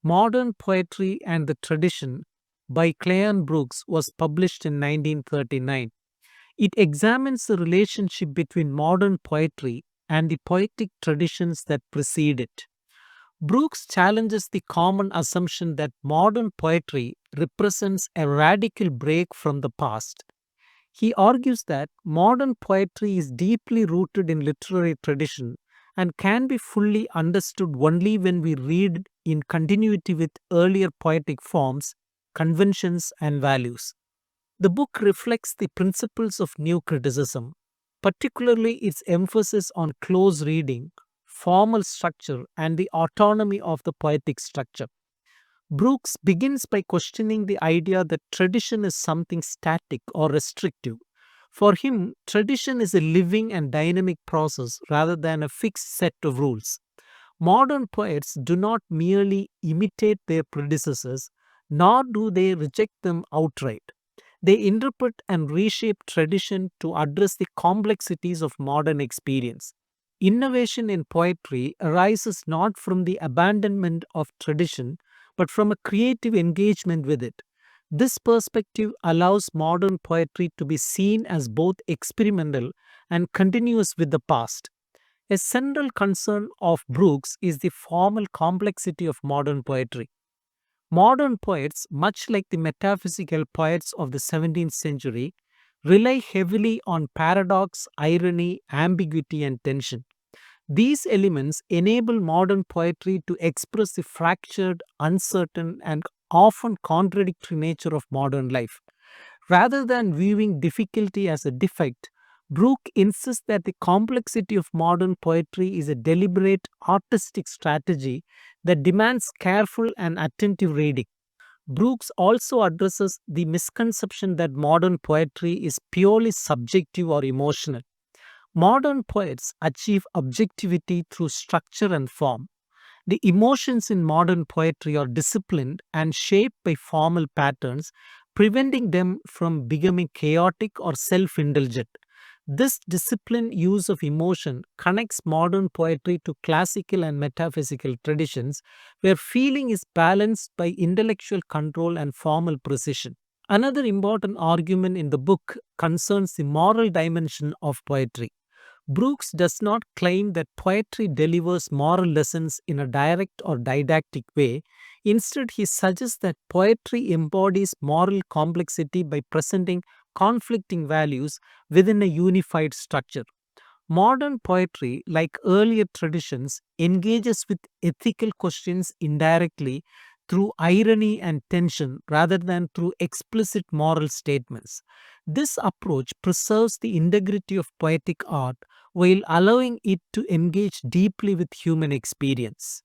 Modern Poetry and the Tradition by Brooks was published in 1939. It examines the relationship between modern poetry and the poetic traditions that precede it. Brooks challenges the common assumption that modern poetry represents a radical break from the past. He argues that modern poetry is deeply rooted in literary tradition and can be fully understood only when we read in continuity with earlier poetic forms, conventions, and values. The book reflects the principles of new criticism, particularly its emphasis on close reading, formal structure, and the autonomy of the poetic structure. Brooks begins by questioning the idea that tradition is something static or restrictive. For him, tradition is a living and dynamic process rather than a fixed set of rules. Modern poets do not merely imitate their predecessors, nor do they reject them outright. They interpret and reshape tradition to address the complexities of modern experience. Innovation in poetry arises not from the abandonment of tradition, but from a creative engagement with it. This perspective allows modern poetry to be seen as both experimental and continuous with the past. A central concern of Brooks is the formal complexity of modern poetry. Modern poets, much like the metaphysical poets of the 17th century, rely heavily on paradox, irony, ambiguity, and tension. These elements enable modern poetry to express the fractured, uncertain, and often contradictory nature of modern life. Rather than viewing difficulty as a defect, Brooke insists that the complexity of modern poetry is a deliberate artistic strategy that demands careful and attentive reading. Brooks also addresses the misconception that modern poetry is purely subjective or emotional. Modern poets achieve objectivity through structure and form. The emotions in modern poetry are disciplined and shaped by formal patterns, preventing them from becoming chaotic or self indulgent. This disciplined use of emotion connects modern poetry to classical and metaphysical traditions, where feeling is balanced by intellectual control and formal precision. Another important argument in the book concerns the moral dimension of poetry. Brooks does not claim that poetry delivers moral lessons in a direct or didactic way. Instead, he suggests that poetry embodies moral complexity by presenting conflicting values within a unified structure. Modern poetry, like earlier traditions, engages with ethical questions indirectly through irony and tension rather than through explicit moral statements. This approach preserves the integrity of poetic art while allowing it to engage deeply with human experience.